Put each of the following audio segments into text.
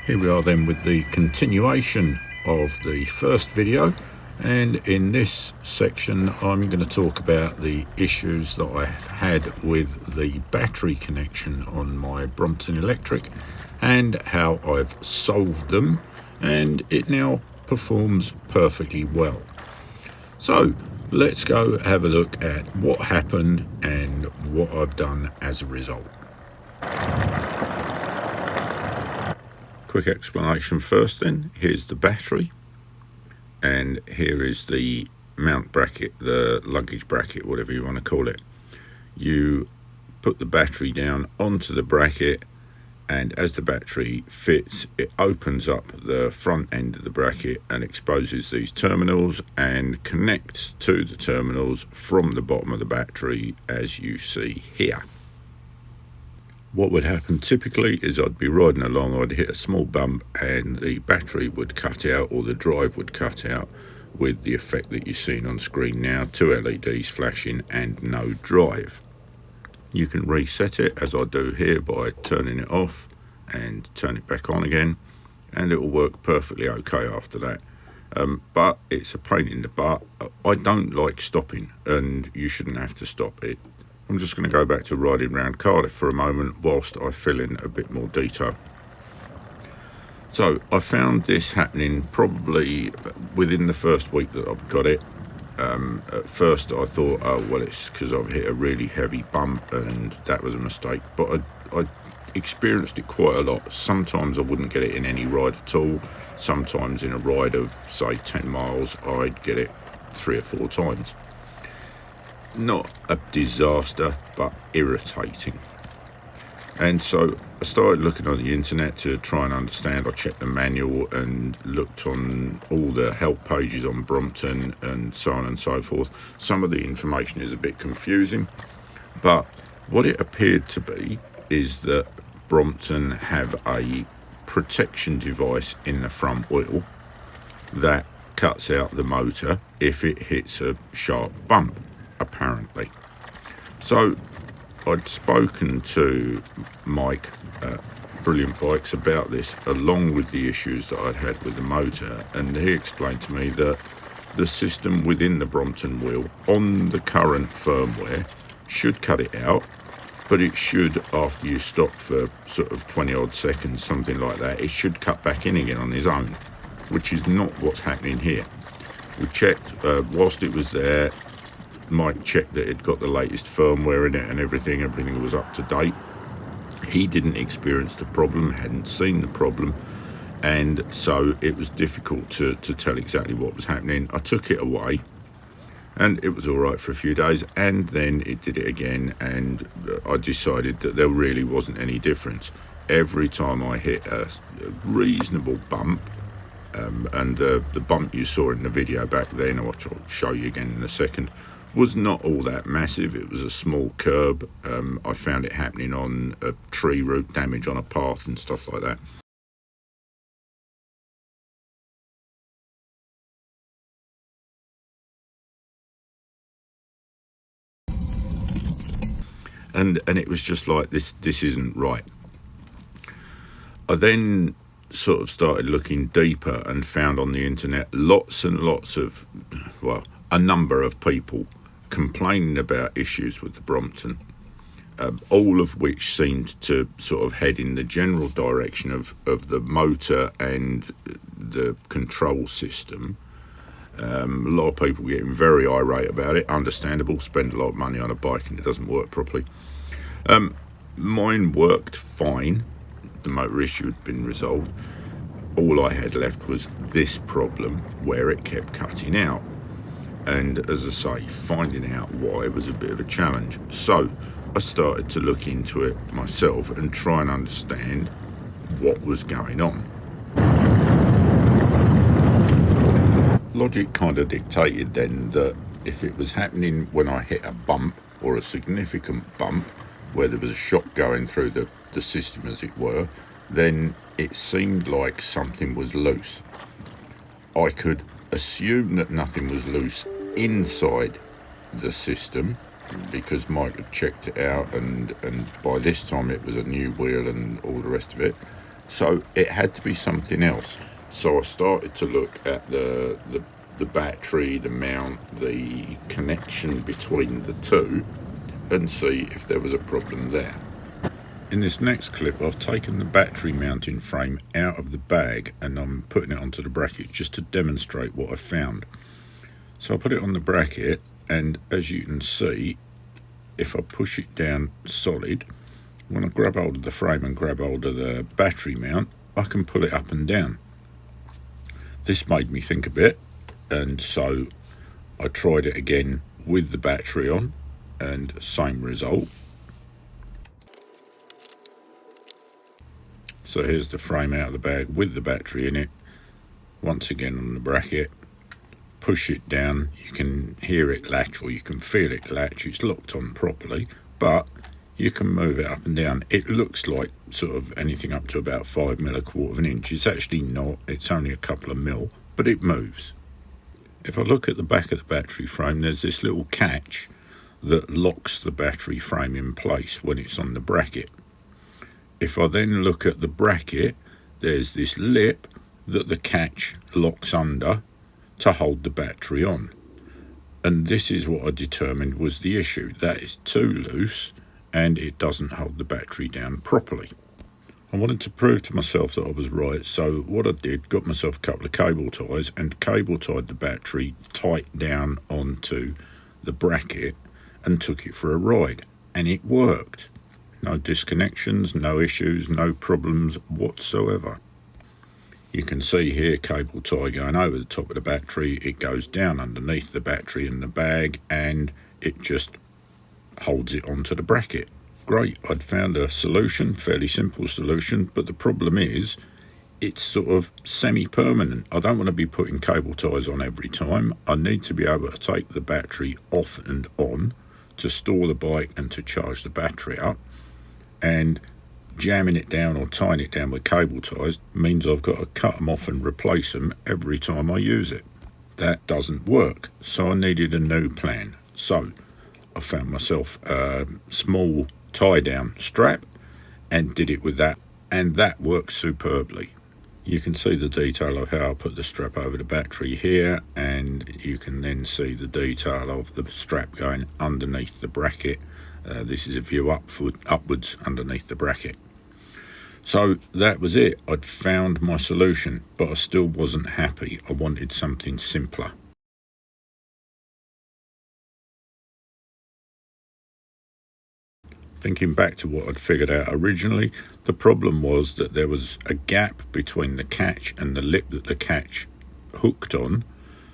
Here we are then with the continuation of the first video, and in this section I'm going to talk about the issues that I've had with the battery connection on my Brompton Electric and how I've solved them, and it now performs perfectly well. So let's go have a look at what happened and what I've done as a result. Quick explanation first then. Here's the battery, and here is the mount bracket, the luggage bracket, whatever you want to call it. You put the battery down onto the bracket, and as the battery fits, it opens up the front end of the bracket and exposes these terminals and connects to the terminals from the bottom of the battery, as you see here. What would happen typically is I'd be riding along, I'd hit a small bump and the battery would cut out, or the drive would cut out, with the effect that you're seeing on screen now, 2 LEDs flashing and no drive. You can reset it, as I do here, by turning it off and turn it back on again, and it will work perfectly okay after that. But it's a pain in the butt. I don't like stopping, and you shouldn't have to stop it. I'm just going to go back to riding around Cardiff for a moment whilst I fill in a bit more detail. So I found this happening probably within the first week that I've got it. At first I thought, oh well, it's because I've hit a really heavy bump and that was a mistake, but I experienced it quite a lot. Sometimes I wouldn't get it in any ride at all. Sometimes in a ride of say 10 miles I'd get it 3 or 4 times. Not a disaster, but irritating. And so I started looking on the internet to try and understand. I checked the manual and looked on all the help pages on Brompton and so on and so forth. Some of the information is a bit confusing, but what it appeared to be is that Brompton have a protection device in the front wheel that cuts out the motor if it hits a sharp bump, apparently. So I'd spoken to Mike at Brilliant Bikes about this, along with the issues that I'd had with the motor, and he explained to me that the system within the Brompton wheel on the current firmware should cut it out, but it should, after you stop for sort of 20 odd seconds, something like that, it should cut back in again on its own, which is not what's happening here. We checked whilst it was there. Mike checked that it got the latest firmware in it and everything was up to date. He didn't experience the problem, hadn't seen the problem, and so it was difficult to tell exactly what was happening. I took it away and it was all right for a few days, and then it did it again, and I decided that there really wasn't any difference. Every time I hit a reasonable bump, and the bump you saw in the video back then, which I'll show you again in a second, was not all that massive. It was a small curb. I found it happening on a tree root damage on a path and stuff like that. And it was just like, this isn't right. I then sort of started looking deeper and found on the internet lots and lots of, well, a number of people complaining about issues with the Brompton, all of which seemed to sort of head in the general direction of the motor and the control system. A lot of people getting very irate about it, understandable, spend a lot of money on a bike and it doesn't work properly. Mine worked fine, the motor issue had been resolved. All I had left was this problem where it kept cutting out. And as I say, finding out why was a bit of a challenge. So I started to look into it myself and try and understand what was going on. Logic kind of dictated then that if it was happening when I hit a bump, or a significant bump, where there was a shock going through the system as it were, then it seemed like something was loose. I could assume that nothing was loose inside the system because Mike had checked it out, and by this time it was a new wheel and all the rest of it. So it had to be something else. So I started to look at the battery, the mount, the connection between the two, and see if there was a problem there. In this next clip, I've taken the battery mounting frame out of the bag and I'm putting it onto the bracket just to demonstrate what I found. So I put it on the bracket, and as you can see, if I push it down solid, when I grab hold of the frame and grab hold of the battery mount, I can pull it up and down. This made me think a bit, and so I tried it again with the battery on, and same result. So here's the frame out of the bag with the battery in it. Once again on the bracket, push it down, you can hear it latch or you can feel it latch. It's locked on properly, but you can move it up and down. It looks like sort of anything up to about 5 mil, a quarter of an inch. It's actually not, it's only a couple of mil, but it moves. If I look at the back of the battery frame, there's this little catch that locks the battery frame in place when it's on the bracket. If I then look at the bracket, there's this lip that the catch locks under to hold the battery on. And this is what I determined was the issue. That is too loose and it doesn't hold the battery down properly. I wanted to prove to myself that I was right, so what I did, got myself a couple of cable ties and cable tied the battery tight down onto the bracket and took it for a ride, and it worked. No disconnections, no issues, no problems whatsoever. You can see here cable tie going over the top of the battery. It goes down underneath the battery in the bag and it just holds it onto the bracket. Great, I'd found a solution, fairly simple solution, but the problem is it's sort of semi-permanent. I don't want to be putting cable ties on every time. I need to be able to take the battery off and on to store the bike and to charge the battery up. And jamming it down or tying it down with cable ties means I've got to cut them off and replace them every time I use it. That doesn't work, so I needed a new plan. So I found myself a small tie-down strap and did it with that, and that works superbly. You can see the detail of how I put the strap over the battery here, and you can then see the detail of the strap going underneath the bracket. This is a view upwards underneath the bracket. So that was it. I'd found my solution, but I still wasn't happy. I wanted something simpler. Thinking back to what I'd figured out originally, the problem was that there was a gap between the catch and the lip that the catch hooked on.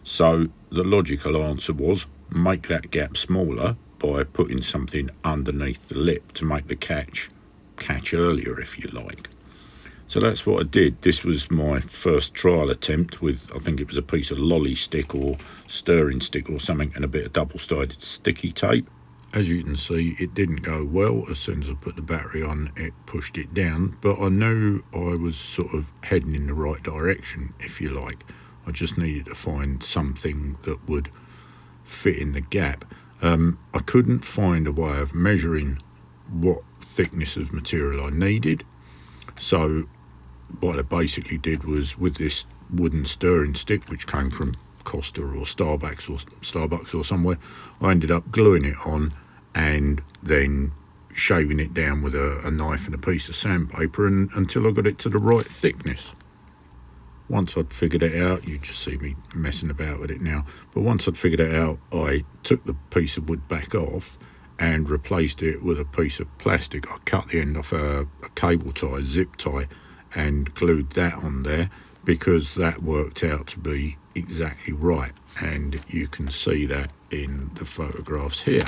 So the logical answer was make that gap smaller by putting something underneath the lip to make the catch earlier, if you like. So that's what I did. This was my first trial attempt with, I think it was a piece of lolly stick or stirring stick or something and a bit of double-sided sticky tape. As you can see, it didn't go well. As soon as I put the battery on, it pushed it down, but I knew I was sort of heading in the right direction, if you like. I just needed to find something that would fit in the gap. I couldn't find a way of measuring what thickness of material I needed, so what I basically did was, with this wooden stirring stick, which came from Costa or Starbucks or somewhere, I ended up gluing it on and then shaving it down with a knife and a piece of sandpaper until I got it to the right thickness. Once I'd figured it out, you just see me messing about with it now, but once I'd figured it out, I took the piece of wood back off and replaced it with a piece of plastic. I cut the end off a cable tie, zip tie, and glued that on there because that worked out to be exactly right, and you can see that in the photographs here.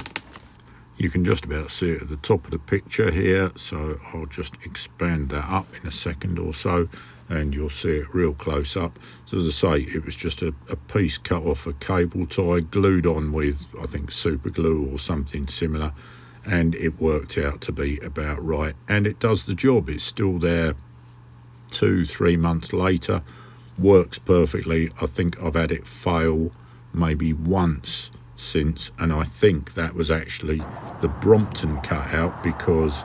You can just about see it at the top of the picture here, so I'll just expand that up in a second or so and you'll see it real close up. So as I say, it was just a piece cut off a cable tie, glued on with, I think, super glue or something similar, and it worked out to be about right, and it does the job. It's still there 2-3 months later, works perfectly. I think I've had it fail maybe once since, and I think that was actually the Brompton cutout, because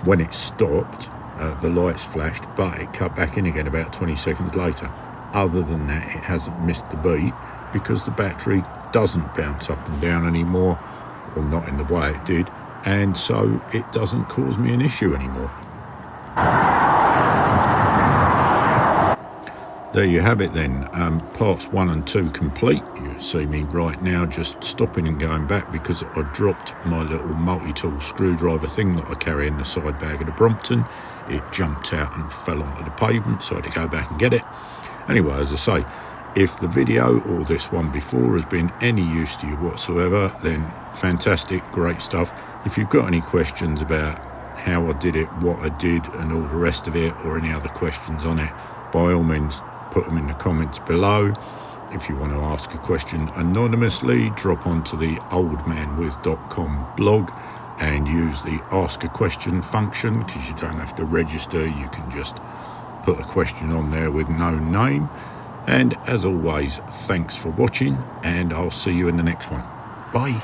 when it stopped the lights flashed, but it cut back in again about 20 seconds later. Other than that, it hasn't missed the beat because the battery doesn't bounce up and down anymore, or not in the way it did, and so it doesn't cause me an issue anymore. There you have it then, parts 1 and 2 complete. You see me right now just stopping and going back because I dropped my little multi-tool screwdriver thing that I carry in the side bag of the Brompton. It jumped out and fell onto the pavement, so I had to go back and get it. Anyway, as I say, if the video or this one before has been any use to you whatsoever, then fantastic, great stuff. If you've got any questions about how I did it, what I did and all the rest of it, or any other questions on it, by all means put them in the comments below. If you want to ask a question anonymously, drop onto the oldmanwith.com blog and use the ask a question function, because you don't have to register, you can just put a question on there with no name. And as always, thanks for watching, and I'll see you in the next one. Bye.